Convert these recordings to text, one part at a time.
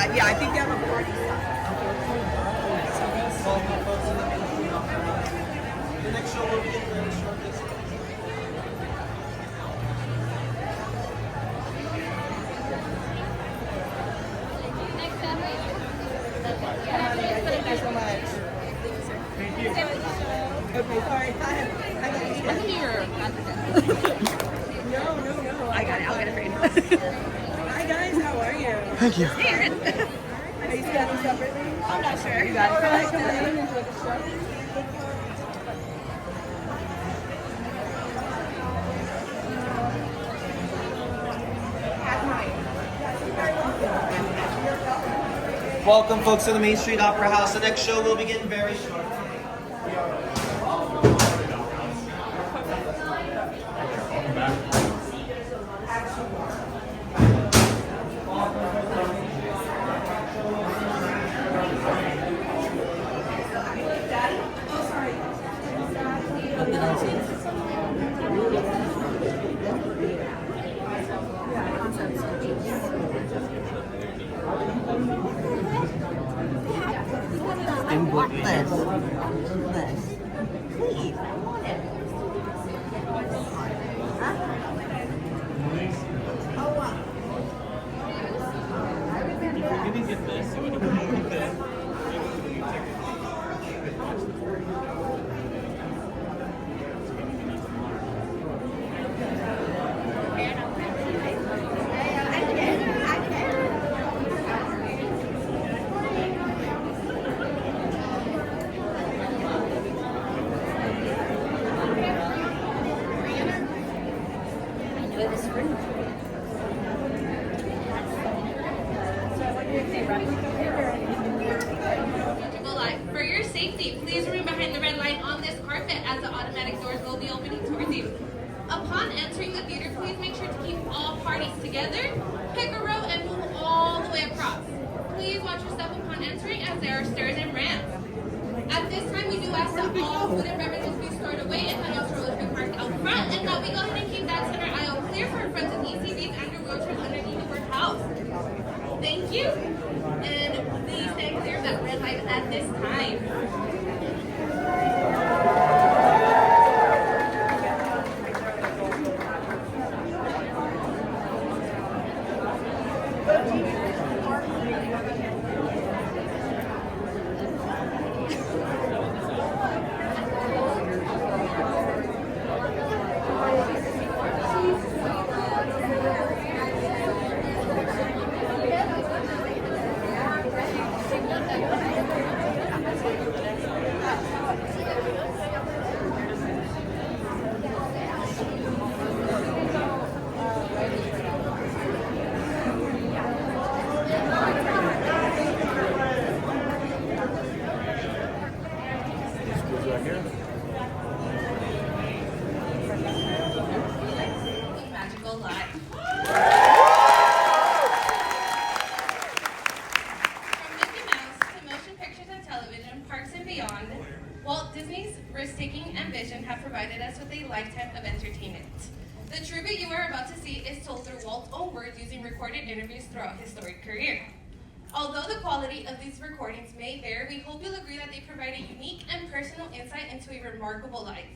yeah, I think they have a party style. The next show will be in very short distance. Thank you so much. Thank you. Okay, sorry. I think you're No. I got it. I'll get it for you. Hi guys, how are you? Thank you. Are you standing separately? I'm not sure. You got it. Come on in and enjoy the show. Welcome, folks, to the Main Street Opera House. The next show will begin very shortly. And what this? Please, I want it. Huh? Oh, wow. You didn't get this, so what do you get this? For your safety, please remain behind the red line on this carpet as the automatic doors will be opening towards you. Upon entering the theater, please make sure to keep all parties together, pick a row, and move all the way across. Please watch your step upon entering as there are stairs and ramps. At this time, we do ask that all food and beverages be stored away and that all strollers be parked out front, and that we go ahead and keep that center aisle clear for friends of ECVs and your wheelchairs underneath the house. Thank you, and please stay clear of that red light at this time. Magical Life. From Mickey Mouse to motion pictures and television, parks and beyond, Walt Disney's risk-taking and vision have provided us with a lifetime of entertainment. The tribute you are about to see is told through Walt's own words using recorded interviews throughout his storied career. Although the quality of these recordings may vary, we hope you'll agree that they provide a unique and personal insight into a remarkable life.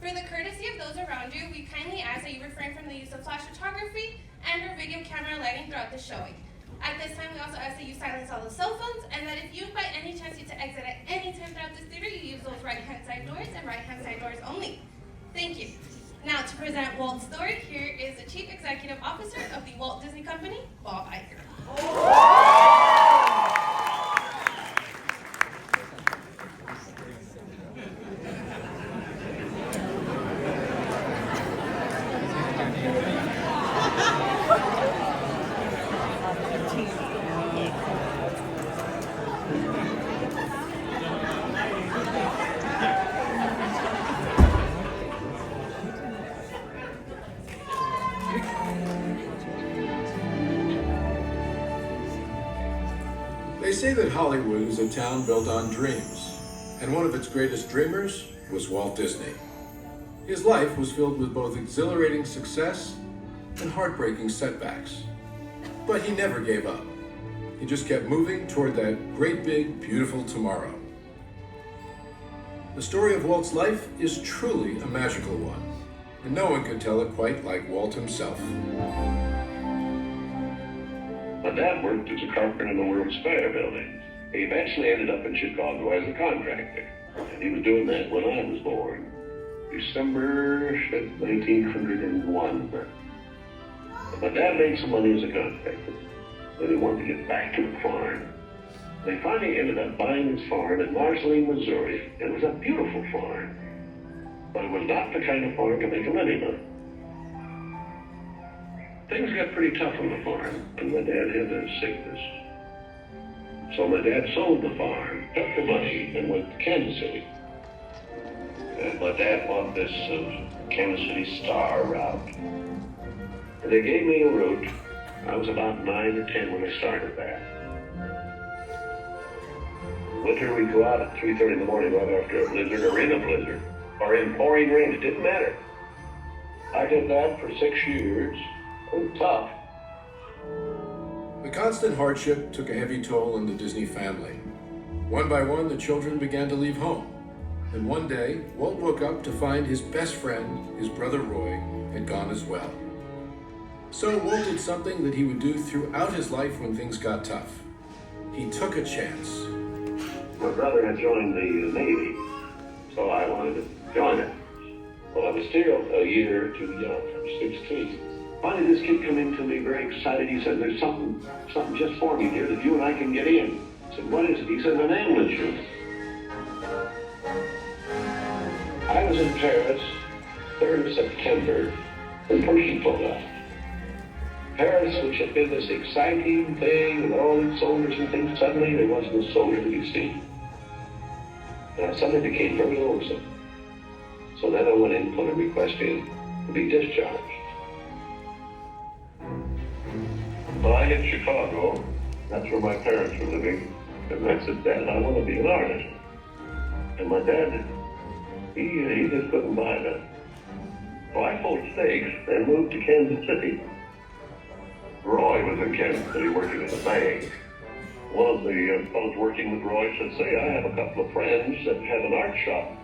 For the courtesy of those around you, we kindly ask that you refrain from the use of flash photography and or video camera lighting throughout the showing. At this time, we also ask that you silence all the cell phones, and that if you by any chance need to exit at any time throughout this theater, you use those right-hand side doors and right-hand side doors only. Thank you. Now, to present Walt's story, here is the Chief Executive Officer of the Walt Disney Company, Bob Iger. They say that Hollywood is a town built on dreams, and one of its greatest dreamers was Walt Disney. His life was filled with both exhilarating success and heartbreaking setbacks. But he never gave up. He just kept moving toward that great big beautiful tomorrow. The story of Walt's life is truly a magical one, and no one could tell it quite like Walt himself. My dad worked as a carpenter in the World's Fair building. He eventually ended up in Chicago as a contractor, and he was doing that when I was born, December 1901. My dad made some money as a contractor, and he wanted to get back to the farm. They finally ended up buying his farm in Marceline, Missouri. It was a beautiful farm, but it was not the kind of farm to make a living on. Things got pretty tough on the farm, and my dad had a sickness. So my dad sold the farm, took the money, and went to Kansas City. And my dad bought this Kansas City Star route. And they gave me a route. I was about 9 or 10 when I started that. Winter, we'd go out at 3:30 in the morning right after a blizzard, or in a blizzard, or in pouring rain. It didn't matter. I did that for 6 years. It was tough. The constant hardship took a heavy toll on the Disney family. One by one, the children began to leave home. And one day, Walt woke up to find his best friend, his brother Roy, had gone as well. So Walt did something that he would do throughout his life when things got tough. He took a chance. My brother had joined the Navy, so I wanted to join it. Well, I was still a year or two young, I was 16. Finally, this kid came in to me very excited. He said, "There's something just for me here that you and I can get in." I said, "What is it?" He said, "An ambulance unit." I was in Paris, 3rd of September, when Percy pulled up. Paris, which had been this exciting thing with all these soldiers and things, suddenly there wasn't a soldier to be seen. And I suddenly became very lonesome. So then I went in and put a request in to be discharged. Well, I hit Chicago. That's where my parents were living. And I said, "Dad, I want to be an artist." And my dad, he just couldn't buy that. So I pulled stakes and moved to Kansas City. Roy was in Kansas City working at a bank. One of the fellows working with Roy said, "Say, I have a couple of friends that have an art shop."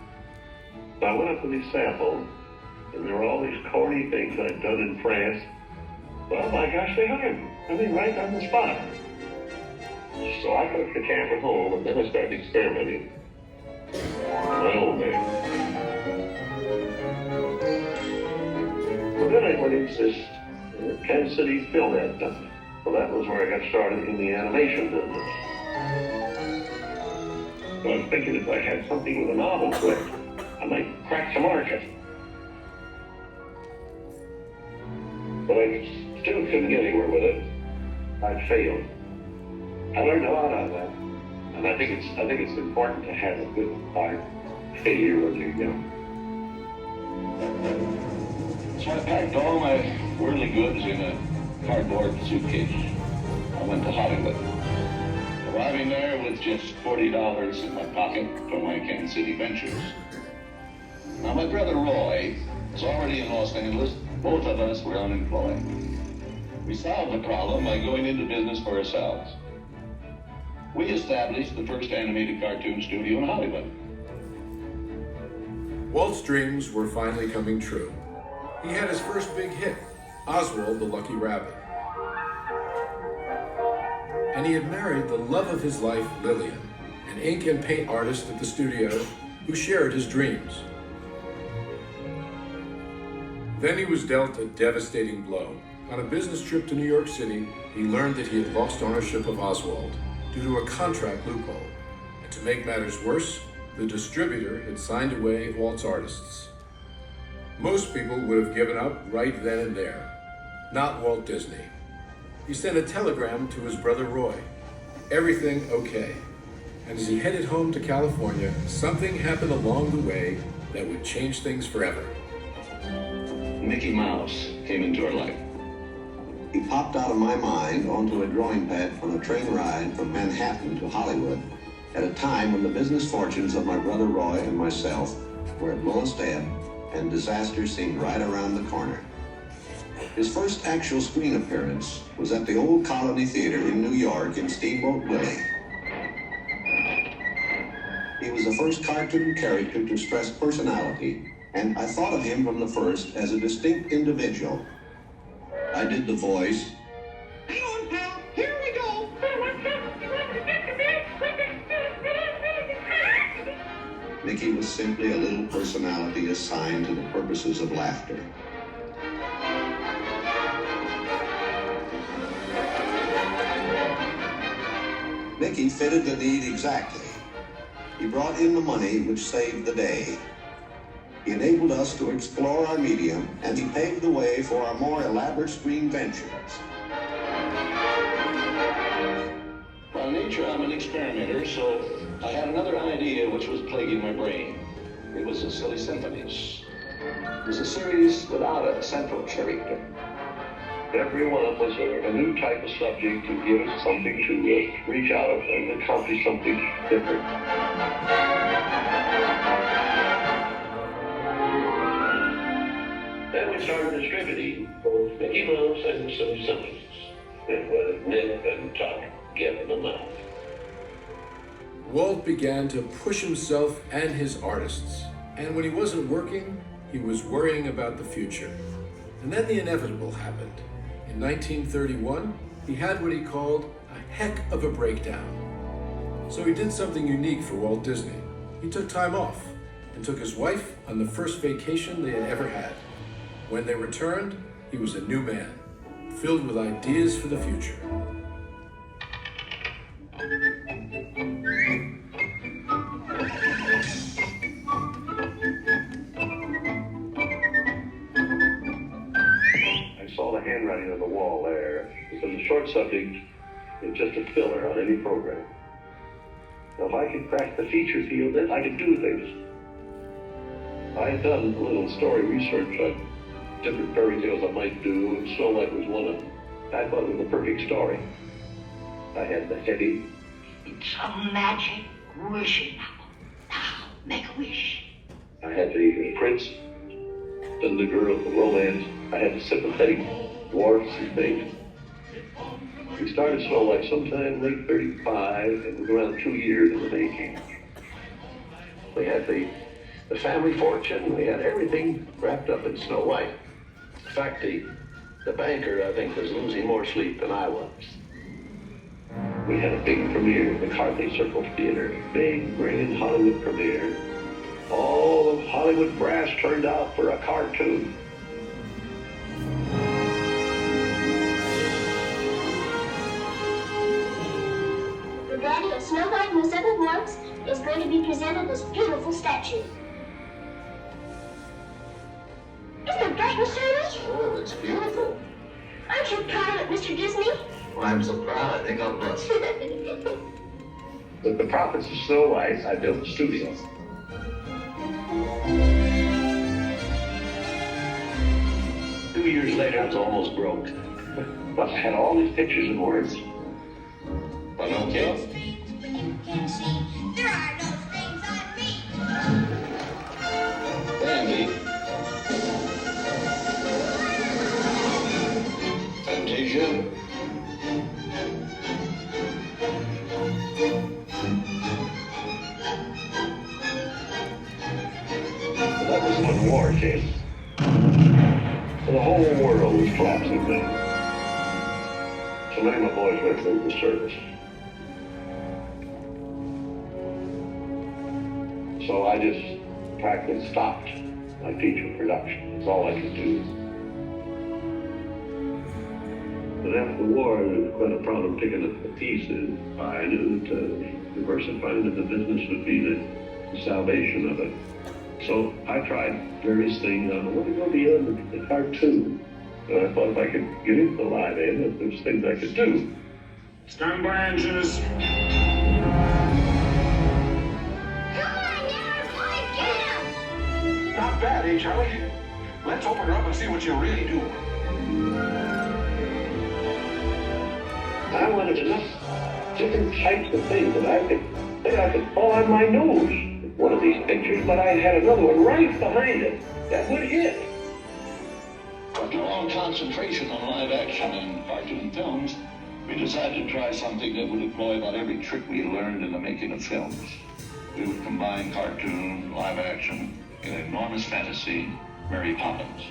So I went up to these samples, and there were all these corny things I'd done in France. Well, my gosh, they hired me. I mean, right on the spot. So I took the camera home, and then I started experimenting on my own man. So then I went into this Kansas City Film Ad Company. So that was where I got started in the animation business. So I was thinking if I had something with a novel quick, I might crack the market. But I still couldn't get anywhere with it. I failed. I learned a lot out of that. And I think it's important to have a good hard failure when you're young. So I packed all my worldly goods in a cardboard suitcase. I went to Hollywood. Arriving there with just $40 in my pocket for my Kansas City ventures. Now my brother Roy was already in Los Angeles. Both of us were unemployed. We solved the problem by going into business for ourselves. We established the first animated cartoon studio in Hollywood. Walt's dreams were finally coming true. He had his first big hit, Oswald the Lucky Rabbit. And he had married the love of his life, Lillian, an ink and paint artist at the studio who shared his dreams. Then he was dealt a devastating blow. On a business trip to New York City, he learned that he had lost ownership of Oswald due to a contract loophole. And to make matters worse, the distributor had signed away Walt's artists. Most people would have given up right then and there. Not Walt Disney. He sent a telegram to his brother Roy. Everything okay. And as he headed home to California, something happened along the way that would change things forever. Mickey Mouse came into our life. He popped out of my mind onto a drawing pad on a train ride from Manhattan to Hollywood at a time when the business fortunes of my brother Roy and myself were at lowest ebb and disaster seemed right around the corner. His first actual screen appearance was at the Old Colony Theater in New York in Steamboat Willie. He was the first cartoon character to stress personality, and I thought of him from the first as a distinct individual. I did the voice. Hang on, pal. Here we go. Mickey was simply a little personality assigned to the purposes of laughter. Mickey fitted the need exactly. He brought in the money which saved the day. He enabled us to explore our medium, and he paved the way for our more elaborate screen ventures. By nature, I'm an experimenter, so I had another idea which was plaguing my brain. It was the Silly Symphonies. It was a series without a central character. Every one was a new type of subject to give us something to reach out and accomplish something different. Then we started distributing both Mickey Mouse and the Silly Symphonies. It was Nip and Tuck getting them out. Walt began to push himself and his artists, and when he wasn't working, he was worrying about the future. And then the inevitable happened. In 1931, he had what he called a heck of a breakdown. So he did something unique for Walt Disney. He took time off and took his wife on the first vacation they had ever had. When they returned, he was a new man, filled with ideas for the future. Handwriting on the wall there, because the short subject is just a filler on any program. Now, if I could crack the feature field, then I could do things. I had done a little story research on different fairy tales I might do, and Snow White was one of them. I thought it was the perfect story. I had the heavy. It's a magic wishing apple. Now, make a wish. I had the prince, then the girl, the romance. I had the sympathetic dwarfs and things. We started Snow White sometime late 35, and it was around 2 years in the making. We had the family fortune, we had everything wrapped up in Snow White. In fact, the banker, I think, was losing more sleep than I was. We had a big premiere at the Carthay Circle Theater, big, grand Hollywood premiere. All of Hollywood brass turned out for a cartoon. The Daddy of Snow White and the Seven Dwarfs is going to be presented as beautiful statue. Isn't that Mr. Ernie? Oh, it's beautiful. Aren't you proud of it, Mr. Disney? Well, I'm so proud. I think I'll bust. With the profits of Snow White, I built the studio. 2 years later, I was almost broke. But I had all these pictures and words. But okay. There are no strings on me. Bambi. Fantasia. That was when war came. The whole world was collapsing then. So many of my boys went through the service. So I just practically stopped my feature production. That's all I could do. But after the war, there was quite a problem picking up the pieces. I knew that diversifying the business would be the salvation of it. So I tried various things. I wanted to go beyond the cartoon. And I thought if I could get into the live end, that there's things I could do. Stand by, engines. Not bad, eh, Charlie? Let's open her up and see what you really do. I wanted enough different types of things that I could fall on my nose. One of these pictures, but I had another one right behind it that would hit. Well, After a long concentration on live action and cartoon films, we decided to try something that would employ about every trick we learned in the making of films. We would combine cartoon, live action, in enormous fantasy, Mary Poppins.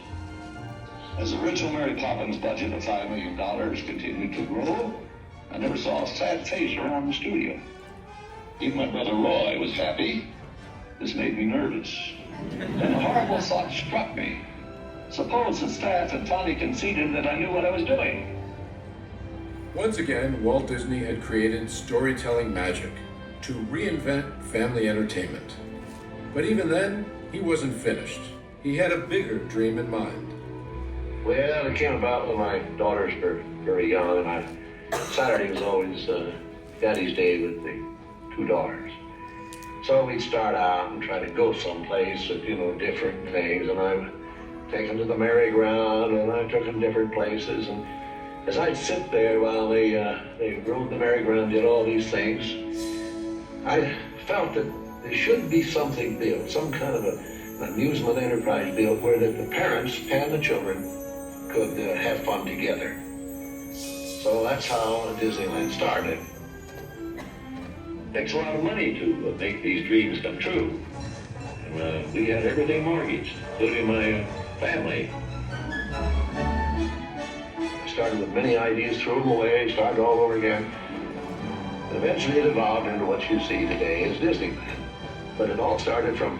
As the original Mary Poppins budget of $5 million continued to grow, I never saw a sad face around the studio. Even my brother Roy was happy. This made me nervous. Then a horrible thought struck me. Suppose the staff had finally conceded that I knew what I was doing. Once again, Walt Disney had created storytelling magic to reinvent family entertainment. But even then, he wasn't finished. He had a bigger dream in mind. Well, it came about when my daughters were very young, and Saturday was always Daddy's Day with the two daughters. So we'd start out and try to go someplace with, different things, and I would take them to the merry-go-round, and I took them different places, and as I'd sit there while they rode the merry-go-round, did all these things, I felt that there should be something built, some kind of an amusement enterprise built where the parents and the children could have fun together. So that's how Disneyland started. It takes a lot of money to make these dreams come true. And we had everything mortgaged, including my family. I started with many ideas, threw them away, started all over again. And eventually it evolved into what you see today as Disneyland. But it all started from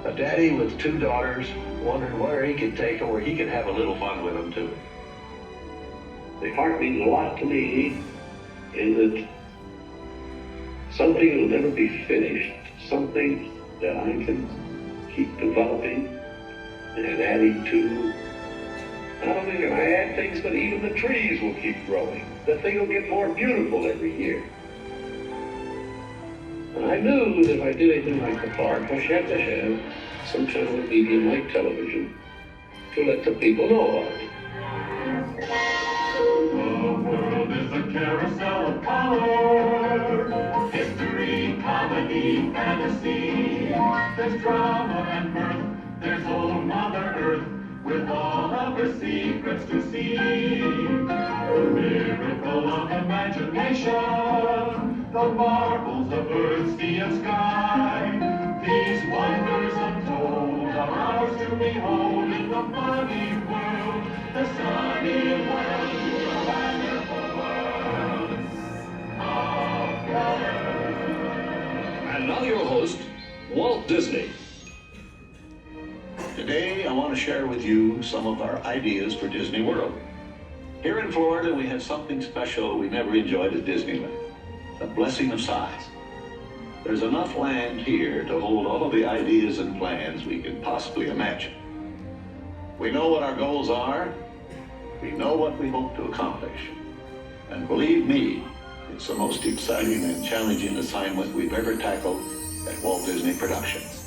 a daddy with two daughters wondering where he could take them, where he could have a little fun with them too. The park means a lot to me in that something will never be finished, something that I can keep developing and adding to. Not only can I add things, but even the trees will keep growing. The thing will get more beautiful every year. And I knew that if I did anything like the park, I had to have some kind of a medium like television to let the people know about it. The world is a carousel of color. History, comedy, fantasy. There's drama and mirth. There's old Mother Earth with all of her secrets to see. The miracle of imagination. The marvels of earth, sea, and sky. These wonders untold are ours to behold in the funny world, the sunny world, the wonderful world of color. And now your host, Walt Disney. Today, I want to share with you some of our ideas for Disney World. Here in Florida, we have something special we never enjoyed at Disneyland. The blessing of size. There's enough land here to hold all the ideas and plans we could possibly imagine. We know what our goals are. We know what we hope to accomplish. And believe me, it's the most exciting and challenging assignment we've ever tackled at Walt Disney Productions.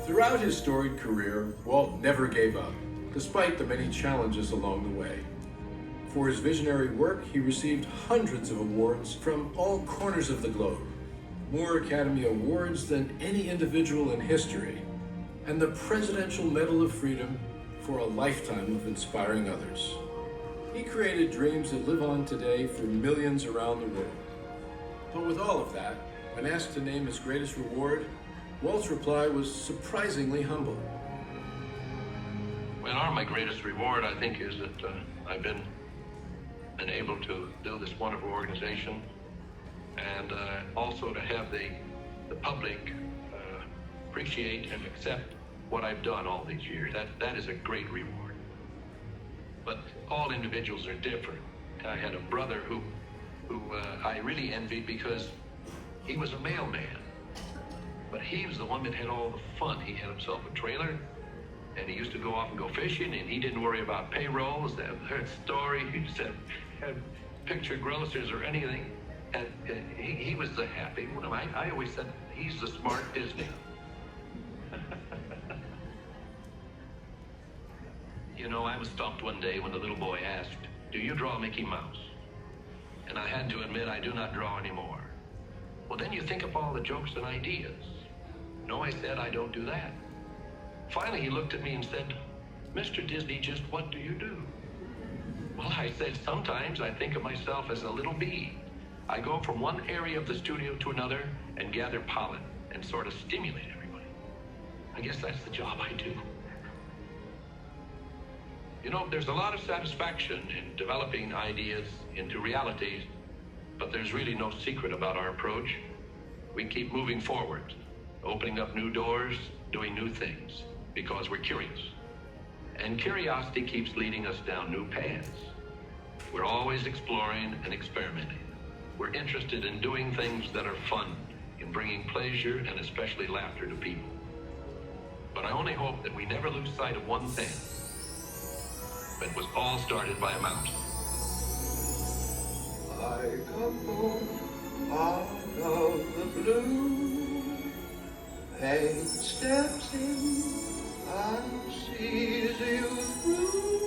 Throughout his storied career, Walt never gave up, despite the many challenges along the way. For his visionary work, he received hundreds of awards from all corners of the globe, more Academy Awards than any individual in history, and the Presidential Medal of Freedom for a lifetime of inspiring others. He created dreams that live on today for millions around the world. But with all of that, when asked to name his greatest reward, Walt's reply was surprisingly humble. Well, my greatest reward, I think, is that I've been able to build this wonderful organization, and also to have the public appreciate and accept what I've done all these years. That is a great reward. But all individuals are different. I had a brother who I really envied because he was a mailman, but he was the one that had all the fun. He had himself a trailer, and he used to go off and go fishing, and he didn't worry about payrolls, that story. He just had picture grocers or anything, and he was the happy one. I always said he's the smart Disney. You know, I was stumped one day when the little boy asked, "Do you draw Mickey Mouse?" And I had to admit I do not draw anymore. Well, then you think of all the jokes and ideas. No, I said, I don't do that. Finally, he looked at me and said, "Mr. Disney, just what do you do?" Well, I said, "Sometimes I think of myself as a little bee. I go from one area of the studio to another and gather pollen and sort of stimulate everybody. I guess that's the job I do." You know, there's a lot of satisfaction in developing ideas into realities, but there's really no secret about our approach. We keep moving forward, opening up new doors, doing new things, because we're curious. And curiosity keeps leading us down new paths. We're always exploring and experimenting. We're interested in doing things that are fun, in bringing pleasure and especially laughter to people. But I only hope that we never lose sight of one thing. It was all started by a mouse. I come home out of the blue. Pain steps in and sees you through.